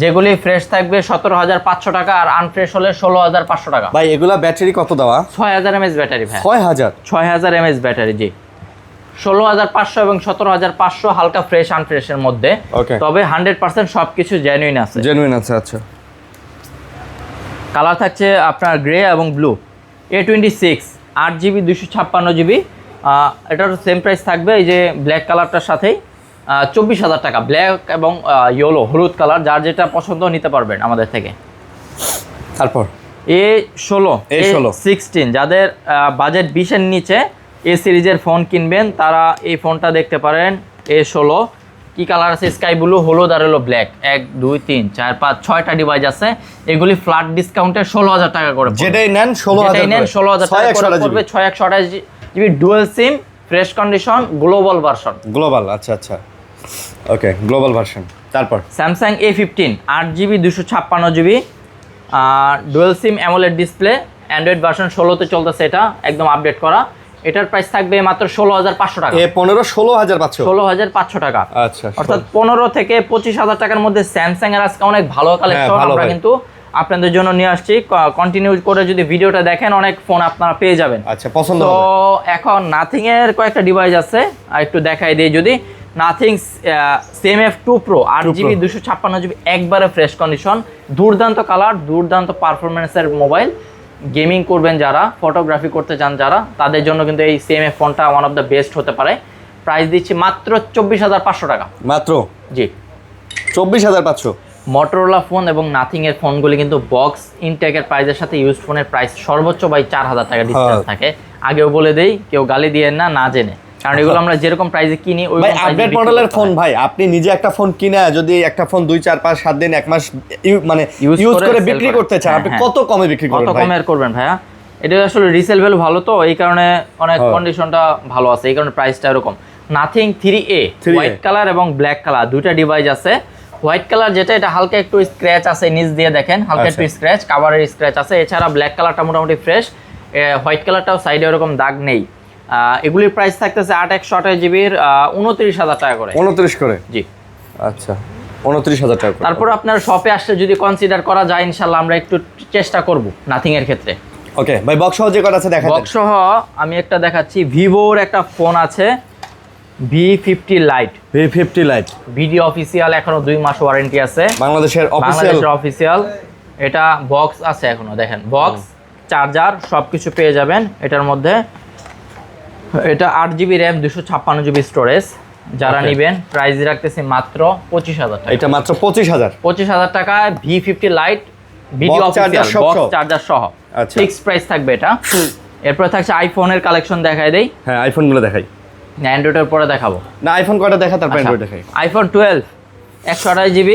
যেগুলি ফ্রেশ থাকবে 17,500 টাকা, আর আনফ্রেশ হলে 16,500 টাকা। ভাই এগুলা ব্যাটারি কত দেওয়া? 6,000 mAh ব্যাটারি ভাই। 6,000 mAh ব্যাটারি, জি। 16,500 এবং 17,500 হালকা ফ্রেশ আনফ্রেশের মধ্যে। তবে 100% সবকিছু জেনুইন আছে। আচ্ছা। কালার থাকছে আপনার গ্রে এবং ব্লু। A26 8GB 256GB, এটার সেম প্রাইস থাকবে এই যে ব্ল্যাক কালারটার সাথেই, 24,000 টাকা। ব্ল্যাক এবং ইয়েলো হলুদ কালার, যার যেটা পছন্দ নিতে পারবেন আমাদের থেকে। তারপর A16 যাদের বাজেট 20-এর নিচে এ সিরিজের ফোন কিনবেন তারা এই ফোনটা দেখতে পারেন। A16 কি কালার আছে? স্কাই ব্লু, হলুদ আর হলো ব্ল্যাক। 1 2 3 4 5 6টা ডিভাইস আছে। এগুলি ফ্ল্যাট ডিসকাউন্টে 16,000 টাকা করে। যেটাই নেন 16,000 টাকা করে পড়বে। 6/128GB dual sim, fresh condition, global version. আচ্ছা। Okay, global version. তারপর Samsung A15 8GB 256GB dual sim, AMOLED display, Android version 16তে চলতেছে, এটা একদম আপডেট করা। এটার প্রাইস থাকবে মাত্র 16,500 টাকা। A15 16,500 টাকা। আচ্ছা, অর্থাৎ 15 থেকে 25,000 টাকার মধ্যে স্যামসাং এর আজকে অনেক ভালো কালেকশন আমরা কিন্তু আপনাদের জন্য নিয়ে আসছি। কন্টিনিউ করে যদি ভিডিওটা দেখেন অনেক ফোন আপনারা পেয়ে যাবেন। আচ্ছা, পছন্দ তো হবে। এখন নাথিং এর কয়েকটা ডিভাইস আছে, একটু দেখাই দিই যদি। Nothing CMF2 Pro 8GB 256GB একবারে ফ্রেশ কন্ডিশন, দুর্দান্ত কালার, দুর্দান্ত পারফরমেন্সের মোবাইল। গেমিং করবেন যারা, ফটোগ্রাফি করতে চান যারা, তাদের জন্য কিন্তু এই CMF ফোনটা ওয়ান অফ দ্য বেস্ট হতে পারে। প্রাইস দিচ্ছি মাত্র 24,500 টাকা মাত্র জি। 24,500। মটোরোলা ফোন এবং নাথিং এর ফোনগুলি কিন্তু বক্স ইনটেকের প্রাইসের সাথে ইউজড ফোনের প্রাইস সর্বোচ্চ 4,000 টাকা ডিসকাউন্ট থাকে। আগেও বলে দেই, কেউ গালি দিয়েন না জেনে, কারণ এগুলো আমরা যেরকম প্রাইসে কিনি ওই ভাই আপডেট মডেলের ফোন ভাই, আপনি নিজে একটা ফোন কিনে যদি একটা ফোন 2 4 5 7 দিন 1 মাস মানে ইউজ করে বিক্রি করতে চান, আপনি কত কমে বিক্রি করবেন কত ভাই? কমে আর করবেন ভাইয়া? এটা আসলে রিসেল ভ্যালু ভালো, তো এই কারণে অনেক কন্ডিশনটা ভালো আছে, এই কারণে প্রাইসটা এরকম। নাথিং 3A হোয়াইট কালার এবং ব্ল্যাক কালার দুইটা ডিভাইস আছে। হোয়াইট কালার যেটা, এটা হালকা একটু স্ক্র্যাচ আছে নিচ দিয়ে, দেখেন হালকা একটু স্ক্র্যাচ, কাভারের স্ক্র্যাচ আছে। এছাড়া ব্ল্যাক কালারটা মোটামুটি ফ্রেশ, হোয়াইট কালারটাও সাইডে এরকম দাগ নেই। এগুলির প্রাইস থাকতেছে 8/128 জিবির 29,000 টাকা করে। 29 করে জি আচ্ছা, 29,000 টাকা। তারপর আপনার শপে আসলে যদি কনসিডার করা যায় ইনশাল্লাহ আমরা একটু চেষ্টা করব নাথিং এর ক্ষেত্রে। ওকে ভাই, বক্স সহ যে কটা আছে দেখান। বক্স সহ আমি একটা দেখাচ্ছি, ভিভোর একটা ফোন আছে V50 light. V50 light video official, এখনো 2 মাস ওয়ারেন্টি আছে, বাংলাদেশের অফিসিয়াল। এটা বক্স আছে এখনো, দেখেন বক্স, চার্জার সবকিছু পেয়ে যাবেন এটার মধ্যে। এটা 8GB র্যাম, 256GB স্টোরেজ। যারা নেবেন প্রাইস রাখতেছি মাত্র 25,000 টাকা। এটা মাত্র 25,000। 25,000 টাকায় V50 light, video official, box charger সহ ফিক্সড প্রাইস থাকবে এটা। এরপর থাকছে আইফোনের কালেকশন দেখাই দেই। হ্যাঁ, আইফোনগুলো দেখাই না অ্যান্ড্রয়েডের পরে দেখাবো। না, আইফোন কয়টা দেখা, তারপর অ্যান্ড্রয়েড দেখাই। আইফোন 12 128GB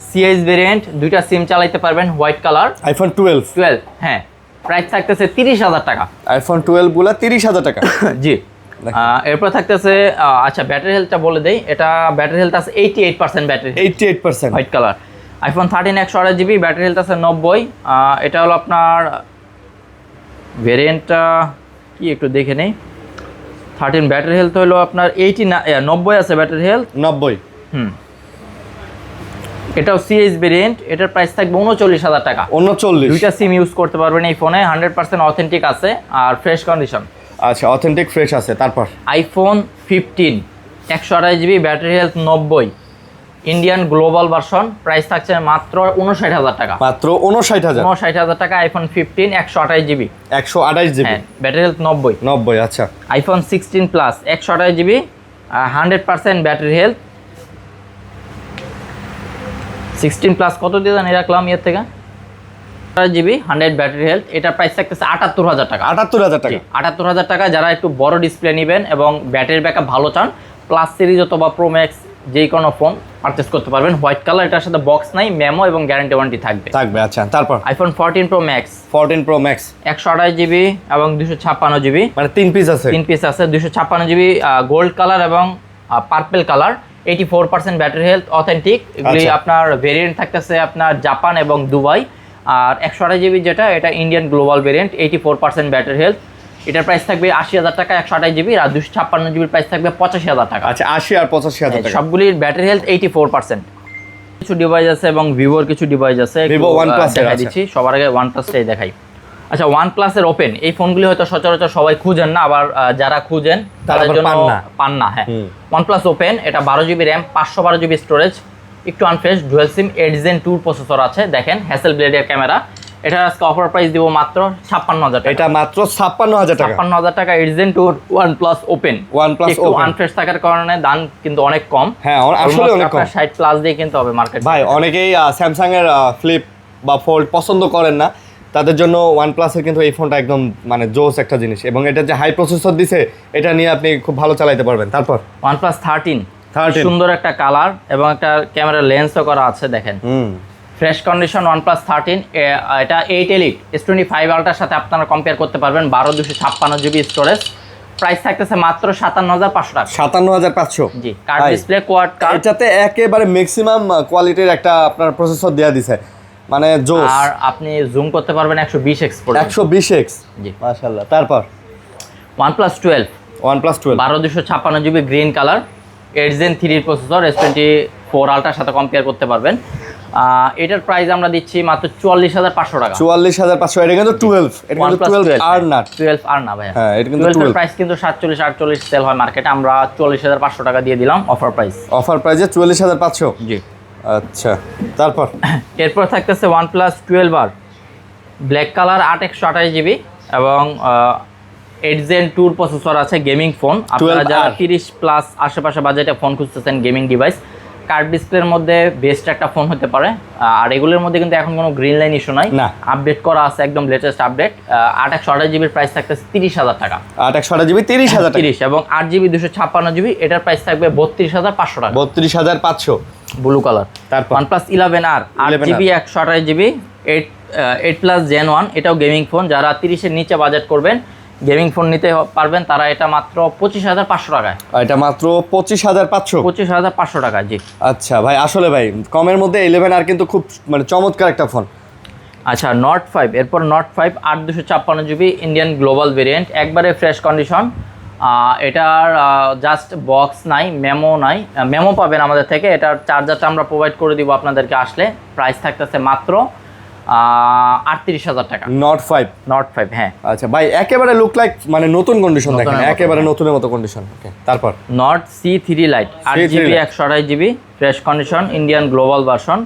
সিএস ভেরিয়েন্ট, দুইটা সিম চালাতে পারবেন, হোয়াইট কালার। আইফোন 12 হ্যাঁ, প্রাইস থাকতেছে 30,000 টাকা। আইফোন 12 গুলা 30,000 টাকা জি। এরপর থাকতেছে আচ্ছা ব্যাটারি হেলথটা বলে দেই। এটা ব্যাটারি হেলথ আছে 88% battery, 88%, white colour. IPhone 13 128GB, battery health আছে 90। এটা হলো আপনার ভেরিয়েন্টটা কি একটু দেখে নেই। 13 ব্যাটারি হেলথ হলো আপনার 90 আছে ব্যাটারি হেলথ 90। এটাও সিএস ভেরিয়েন্ট, এটার প্রাইস থাকবে 39,000 টাকা। 39। দুইটা সিম ইউজ করতে পারবেন এই ফোনে, 100% অথেন্টিক আছে আর ফ্রেশ কন্ডিশন। আচ্ছা, অথেন্টিক ফ্রেশ আছে। তারপর iPhone 15 128GB, battery health 90, Indian global version, price থাকছে মাত্র 59,000 টাকা। মাত্র 59,000। 59,000 টাকা iPhone 15 128GB, 128GB, battery health 90। 90 আচ্ছা। IPhone 16 plus 128GB, 100% battery health. 16 plus কত দিয়ে জানি রাখলাম এর থেকে, 128GB 100 ব্যাটারি হেলথ। এটার প্রাইস থাকতেছে 78,000 টাকা। 78,000 টাকা। 78,000 টাকা। যারা একটু বড় ডিসপ্লে নেবেন এবং ব্যাটারি ব্যাকআপ ভালো চান, প্লাস সিরিজ অথবা প্রো ম্যাক্স যেই কোনো ফোন পারচেস করতে পারবেন। হোয়াইট কালার, এটার সাথে বক্স নাই, মেমো এবং গ্যারান্টি ওয়ারেন্টি থাকবে। আচ্ছা, তারপর iPhone 14 pro max, 14 pro max 128GB এবং 256GB, মানে 3 পিস আছে। 3 পিস আছে, 256GB গোল্ড কালার এবং purple colour. 84% battery health, authentic. এগুলি আপনার ভেরিয়েন্ট থাকতেছে আপনার জাপান এবং দুবাই। আর 128GB যেটা, এটা Indian global variant, 84% battery health. এটার প্রাইস থাকবে 80,000 টাকা 128GB, আর 256GB প্রাইস থাকবে 85,000 টাকা। আচ্ছা, 80 আর 85,000 টাকা। সবগুলির ব্যাটারি হেলথ 84%। কিছু ডিভাইস আছে এবং ভিভোর কিছু ডিভাইস আছে, ভিভো OnePlus দেখাই দিচ্ছি। সবার আগে OnePlus-টাই দেখাই। আচ্ছা, OnePlus-এর ওপেন, এই ফোনগুলি হয়তো সচরাচর সবাই খুঁজেন না, আবার যারা খুঁজেন তাদের জন্য পান না। হ্যাঁ, OnePlus ওপেন, এটা 12GB র্যাম, 512GB স্টোরেজ, একটু আনফ্রেশ, ডুয়াল সিম, 8 Gen 2 প্রসেসর আছে, দেখেন হ্যাসেল ব্লেডের ক্যামেরা। এটা আজকে অফার প্রাইস দিব মাত্র 56,000 টাকা। এটা মাত্র 56,000 টাকা। 56,000 টাকা 8 Gen 2 OnePlus ওপেন। একটু আনফ্রেশ থাকার কারণে দাম কিন্তু অনেক কম। হ্যাঁ, আসলে অনেক কম। 60 প্লাস দিয়ে কিনতে হবে মার্কেট। ভাই অনেকেই স্যামসাং এর ফ্লিপ বা ফোল্ড পছন্দ করেন না, তাদের জন্য OnePlus এর কিন্তু এই ফোনটা একদম মানে জোস একটা জিনিস, এবং এটা যে হাই প্রসেসর দিছে এটা নিয়ে আপনি খুব ভালো চালাতে পারবেন। তারপর OnePlus 13 সুন্দর একটা কালার এবং একটা ক্যামেরা লেন্সও করা আছে, দেখেন ফ্রেশ কন্ডিশন। OnePlus 13 এটা 8 Elite S25 Ultra সাথে আপনারা কম্পেয়ার করতে পারবেন। 12/256GB স্টোরেজ, প্রাইস থাকতেছে মাত্র 57,500 টাকা। 57,500। জি, কার্ড ডিসপ্লে, কোয়াড কার্ড। এটাতে একেবারে ম্যাক্সিমাম কোয়ালিটির একটা আপনার প্রসেসর দেয়া দিছে, মানে জোস। আর আপনি জুম করতে পারবেন 120x পর্যন্ত। 120x, জি মাশাআল্লাহ। তারপর OnePlus 12 12/256GB green colour, 8 Gen 3 processor, S24 Ultra সাথে কম্পেয়ার করতে পারবেন। এটার প্রাইস আমরা দিচ্ছি মাত্র 44,500 টাকা। 44,500। এটা কিন্তু 12, এটা কিন্তু 12 আর না, 12 আর না ভাই। হ্যাঁ, এটা কিন্তু 12 এর প্রাইস কিন্তু 47-48 সেল হয় মার্কেটে, আমরা 44,500 টাকা দিয়ে দিলাম অফার প্রাইস। অফার প্রাইসে 44,500। জি আচ্ছা, তারপর এরপর থাকতেছে OnePlus 12R black colour 8/128 GB এবং 8 Gen 2 প্রসেসর আছে, গেমিং ফোন। আপনারা যারা 30+ আশেপাশে বাজেটে ফোন খুঁজতেছেন গেমিং ডিভাইস, কার্ভ ডিসপ্লের মধ্যে বেস্ট একটা ফোন হতে পারে। আর এগুলোর মধ্যে কিন্তু এখন কোনো গ্রিন লাইন ইস্যু নাই, আপডেট করা আছে, একদম লেটেস্ট আপডেট। 8/128 GB প্রাইস থাকতেছে 30,000 টাকা। 8/128 GB 30,000 টাকা। 30 এবং 8GB 256GB এটার প্রাইস থাকবে 32,500 টাকা। 32,500 ব্লু কালার। তারপর OnePlus 11R 8GB 128GB 8+ Gen 1, এটাও গেমিং ফোন। যারা 30-এর নিচে বাজেট করবেন, গেমিং ফোন নিতে পারবেন, তারা এটা মাত্র 25,500 টাকায়। এটা মাত্র 25,500। 25,500 টাকা, জি। আচ্ছা ভাই, আসলে ভাই কমের মধ্যে 11R কিন্তু খুব মানে চমৎকার একটা ফোন। আচ্ছা, Note 5, এরপর Note 5 8/256GB Indian global variant, একবারে ফ্রেশ কন্ডিশন। এটার জাস্ট বক্স নাই, মেমো নাই। মেমো পাবেন আমাদের থেকে। এটার চার্জারটা আমরা প্রোভাইড করে দিব আপনাদেরকে আসলে। প্রাইস থাকতেছে মাত্র 38,000 টাকা। Note 5, হ্যাঁ। আচ্ছা ভাই, একেবারে লুক লাইক মানে নতুন কন্ডিশন, দেখেন একেবারে নতুনের মতো কন্ডিশন। ওকে, তারপর Note C3 Lite 8GB 128GB fresh condition, Indian global version,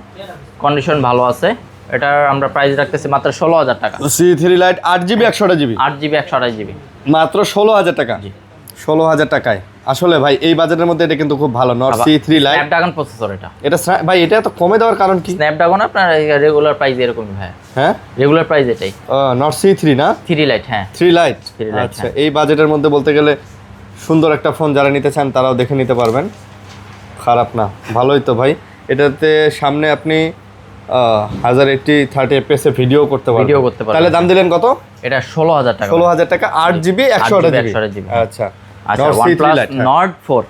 condition ভালো আছে। এটার আমরা প্রাইস রাখতেছি মাত্র 16,000 টাকা। C3 Lite 8GB 128GB 8GB 128GB মাত্র 16,000 টাকা। জি, 16,000 টাকায়। আসলে ভাই এই বাজেটের মধ্যে এটা কিন্তু খুব ভালো। Note C3 Lite Snapdragon processor. এটা ভাই এটা এত কমে দেওয়ার কারণ কি? স্ন্যাপড্রাগন আপনার রেগুলার প্রাইস এরকমই ভাই। হ্যাঁ, রেগুলার প্রাইস এটাই। Note C3 না, 3 Lite, হ্যাঁ 3 Lite। 3 Lite, আচ্ছা, এই বাজেটের মধ্যে বলতে গেলে সুন্দর একটা ফোন যারা নিতে চান তারাও দেখে নিতে পারবেন, খারাপ না, ভালোই তো ভাই। এটাতে সামনে আপনি 1080 30 FPS এ ভিডিও করতে পারবেন। তাহলে দাম দিলেন কত? এটা 16,000 টাকা। 16,000 টাকা 8GB 128GB। আচ্ছা, আচ্ছা, OnePlus Nord 4,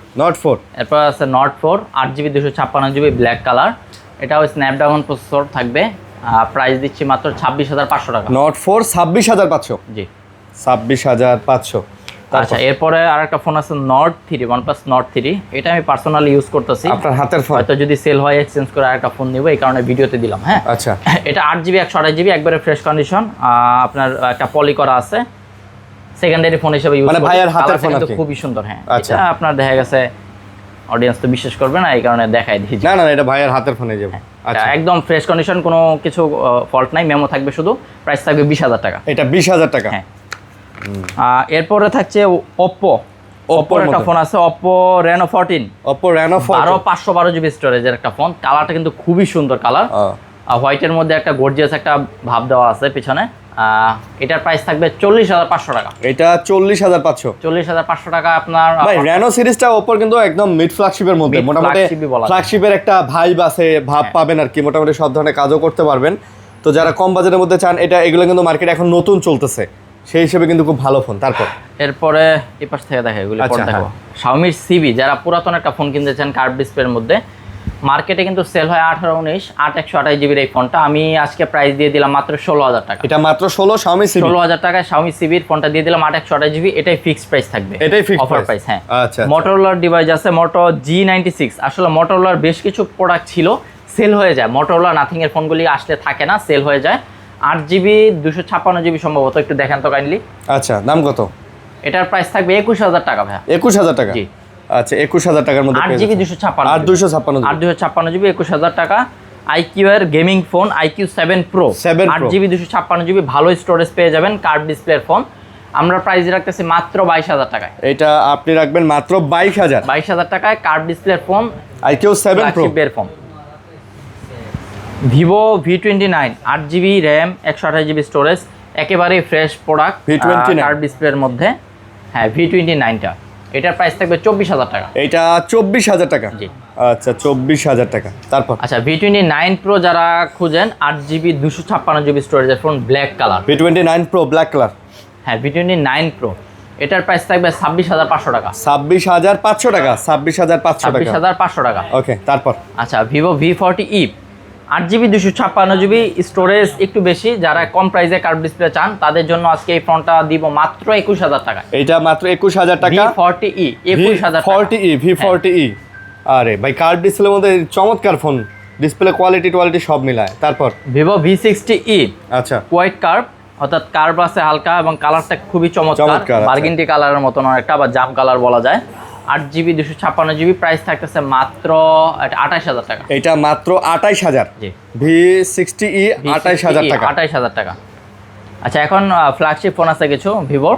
এরপর আছে Nord 4 8GB 256GB black colour. এটা ওই স্ন্যাপড্রাগন প্রসেসর থাকবে। প্রাইস দিচ্ছি মাত্র 26,500 টাকা। Nord 4 26,500। জি, 26,500। আচ্ছা, এরপরে আরেকটা ফোন আছে Nord 3, OnePlus Nord 3। এটা আমি পার্সোনালি ইউজ করতেছি। আপনার হাতের ফোন? হয়তো যদি সেল হয় এক্সচেঞ্জ করে আরেকটা ফোন নিব, এই কারণে ভিডিওতে দিলাম। হ্যাঁ, আচ্ছা, এটা 8GB 128GB একবারে ফ্রেশ কন্ডিশন। আপনার একটা পলি করা আছে, সেকেন্ডারি ফোন হিসেবে ইউজ মানে ভাইয়ের হাতের ফোন কিন্তু খুবই সুন্দর। হ্যাঁ, আচ্ছা, এটা আপনার দেখা গেছে অডিয়েন্স তো বিশ্বাস করবে না, এই কারণে দেখাই দিই। না, এটা ভাইয়ের হাতের ফোনে যাবে। আচ্ছা, একদম ফ্রেশ কন্ডিশন, কোনো কিছু ফল্ট নাই, মেমো থাকবে শুধু। প্রাইস থাকবে 20,000 টাকা। এটা 20,000 টাকা। হ্যাঁ। এরপরে থাকছে ওপ্পোর একটা ফোন আছে, Oppo Reno 14। Oppo Reno 14 512GB স্টোরেজের একটা ফোন। কালারটা কিন্তু খুবই সুন্দর কালার। হোয়াইটের মধ্যে একটা গর্জিয়াস একটা ভাব দেওয়া আছে পিছনে। এটার প্রাইস থাকবে 40,500 টাকা। এটা 40,500। 40,500 টাকা আপনার। ভাই Reno সিরিজটা Oppo কিন্তু একদম মিড ফ্ল্যাগশিপের মধ্যে, মোটামুটি ফ্ল্যাগশিপের একটা ভাইব আছে, ভাব পাবেন আর কি। মোটামুটি সব ধরনের কাজও করতে পারবেন। তো যারা কম বাজেটের মধ্যে চান, এগুলো কিন্তু মার্কেটে এখন নতুন চলতেছে, সেই হিসেবে কিন্তু খুব ভালো ফোন। তারপর এরপরে এই পাশ থেকে দেখো, এগুলো পরে দেখো। Xiaomi CB, যারা পুরাতন একটা ফোন কিনতে চান কার্ভ ডিসপ্লের মধ্যে, মার্কেটে কিন্তু সেল হয় 18-19 8/128GB এই ফোনটা। আমি আজকে প্রাইস দিয়ে দিলাম মাত্র 16,000 টাকা। এটা মাত্র 16,000 টাকায় Xiaomi CB এর ফোনটা দিয়ে দিলাম 8/128GB। এটাই ফিক্সড প্রাইস থাকবে, এটাই ফিক্সড অফার প্রাইস। হ্যাঁ, আচ্ছা। Motorola ডিভাইস আছে Moto G96। আসলে Motorola বেশ কিছু প্রোডাক্ট ছিল, সেল হয়ে যায়। Motorola নাথিং এর ফোনগুলি আসলে থাকে না, সেল হয়ে যায়। 8GB 256GB সম্ভবত, একটু দেখেন তো কাইন্ডলি। আচ্ছা, দাম কত? এটার প্রাইস থাকবে 21,000 টাকা ভাই। 21,000 টাকা? জি। আচ্ছা, 21,000 টাকার মধ্যে 8GB 256GB 21,000 টাকা। IQ এর gaming phone IQ 7 Pro 8GB 256GB, ভালো স্টোরেজ পেয়ে যাবেন, কার্ভ ডিসপ্লের ফোন। আমরা প্রাইস রাখতেছি মাত্র 22,000 টাকায়। এটা আপনি রাখবেন মাত্র 22,000 টাকায়, কার্ভ ডিসপ্লের ফোন, IQ 7 Pro এর phone. Vivo V29 8GB RAM 128GB storage, একেবারে ফ্রেশ প্রোডাক্ট, V29 কার্ভ ডিসপ্লের মধ্যে। হ্যাঁ, V29টা, এটার প্রাইস থাকবে 24,000 টাকা। এটা 24,000 টাকা? জি। আচ্ছা, 24,000 টাকা। তারপর আচ্ছা, V29 Pro যারা খুঁজেন 8GB 256GB স্টোরেজের phone, black colour. V29 Pro black colour? হ্যাঁ, V29 Pro, এটার প্রাইস থাকবে 26,500 টাকা। 26,500 টাকা? 26,500 টাকা। ওকে, তারপর আচ্ছা, Vivo V40e 8GB 256GB storage, একটু বেশি। যারা কম প্রাইসে কার্ভ ডিসপ্লে চান তাদের জন্য আজকে এই ফোনটা দিব মাত্র 21,000 টাকা। এটা মাত্র 21,000 টাকা। V40e 21,000 টাকা। V40e। আরে ভাই, কার্ভ ডিসপ্লের মধ্যে চমৎকার ফোন, ডিসপ্লে কোয়ালিটি সব মিলায়। তারপর Vivo V60e। আচ্ছা, হোয়াইট কার্ভ, অর্থাৎ কার্ভ আছে হালকা, এবং কালারটা খুবই চমৎকার, বার্গেন্ডি কালারের মতন অনেকটা, বা জাম কালার বলা যায়। 8GB 256GB, প্রাইস থাকতেছে মাত্র 28,000 টাকা। এটা মাত্র 28,000? জি। V60e 28,000 টাকা? 28,000 টাকা। আচ্ছা, এখন ফ্ল্যাগশিপ ফোন আছে কিছু ভিভোর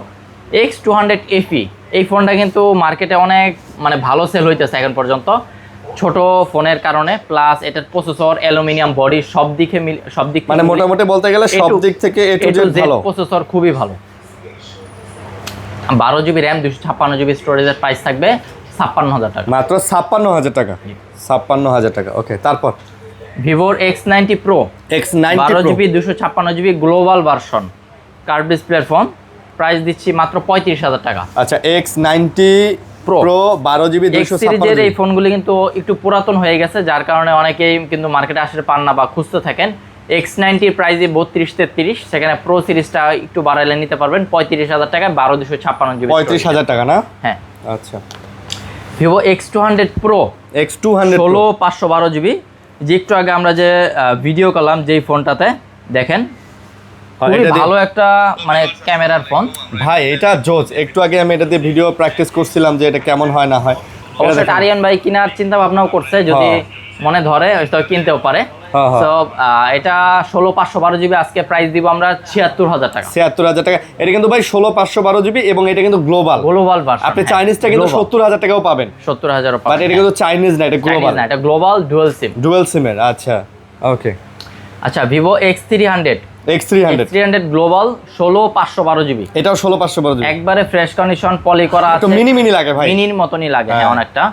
X200 FE। এই ফোনটা কিন্তু মার্কেটে অনেক মানে ভালো সেল হইতেছে এখন পর্যন্ত, ছোট ফোনের কারণে, প্লাস এটার প্রসেসর, অ্যালুমিনিয়াম বডি, সব দিক মানে মোটামুটি বলতে গেলে সব দিক থেকে এ টু জেড ভালো। প্রসেসর খুবই ভালো। 12 জিবি র্যাম, 256 জিবি স্টোরেজের প্রাইস থাকবে 56,000 টাকা, মাত্র 56,000 টাকা। 56,000 টাকা। ওকে, তারপর ভিভোর X90 Pro X90 12 Pro GB 256 GB global version, curve ডিসপ্লের ফোন, প্রাইস দিচ্ছি মাত্র 35,000 টাকা। আচ্ছা, X90 Pro 12 জিবি X সিরিজের এই ফোনগুলি কিন্তু একটু পুরাতন হয়ে গেছে, যার কারণে অনেকেই কিন্তু মার্কেটে আসলে পান না বা খুঁজতে থাকেন। X90 প্রাইসে 32-33, সেখানে প্রো সিরিজটা একটু বাড়াইলে নিতে পারবেন 35,000 টাকায়, 12/256 জিবি। 35,000 টাকা না? হ্যাঁ। আচ্ছা, Vivo X200 Pro X200 16/512 GB, যে একটু আগে আমরা যে ভিডিও করলাম যেই ফোনটাতে, দেখেন খুবই ভালো একটা মানে ক্যামেরার ফোন ভাই, এটা জোজ। একটু আগে আমি এটা দিয়ে ভিডিও প্র্যাকটিস করছিলাম যে এটা কেমন হয় না হয়। অবশ্যই আরিয়ান ভাই কেনার চিন্তা ভাবনাও করছে, যদি মনে ধরে হয়তো কিনতেও পারে। তো এটা 16/512 জিবি, আজকে প্রাইস দিব আমরা 76,000 টাকা। 76,000 টাকা। এটা কিন্তু ভাই 16/512 জিবি এবং এটা কিন্তু গ্লোবাল ভার্সন। আপনি চাইনিজটা কিন্তু 70,000 টাকাও পাবেন। 70,000 বাট এটা কিন্তু চাইনিজ না, এটা গ্লোবাল। না, এটা গ্লোবাল ডুয়াল সিমের। আচ্ছা, ওকে। আচ্ছা, ভিভো X300 গ্লোবাল 16/512 জিবি, এটাও 16/512 জিবি, একবারে ফ্রেশ কন্ডিশন, পলি করা আছে, তো মিনি লাগে ভাই, মিনির মতনই লাগে। হ্যাঁ, অনেকটা।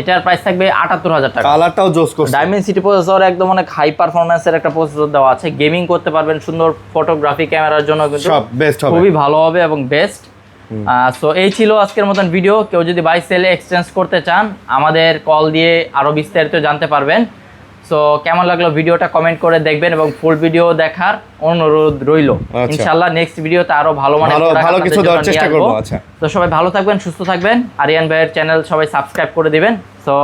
এটার প্রাইস থাকবে 78,000 টাকা। কালারটাও জোস করছে। ডাইমেনসিটি প্রসেসর, একদম অনেক হাই পারফরম্যান্সের একটা প্রসেসর দেওয়া আছে, গেমিং করতে পারবেন, সুন্দর ফটোগ্রাফি ক্যামেরার জন্য কিন্তু সব বেস্ট হবে, খুবই ভালো হবে এবং বেস্ট। সো এই ছিল আজকের মতন ভিডিও। কেউ যদি বাই সেলে এক্সচেঞ্জ করতে চান, আমাদের কল দিয়ে আরো বিস্তারিত জানতে পারবেন। সো কেমন লাগলো ভিডিওটা কমেন্ট করে দেখবেন এবং ফুল ভিডিও দেখার অনুরোধ রইল। ইনশাআল্লাহ নেক্সট ভিডিওতে আরো ভালো কিছু দেওয়ার চেষ্টা করব। আচ্ছা, তো সবাই ভালো থাকবেন, সুস্থ থাকবেন। আরিয়ান ভাইয়ের চ্যানেল সবাই সাবস্ক্রাইব করে দিবেন। সো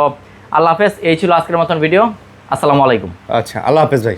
আল্লাহ হাফেজ। এই ছিল আজকের মতন ভিডিও। আসসালামু আলাইকুম। আচ্ছা, আল্লাহ হাফেজ ভাই।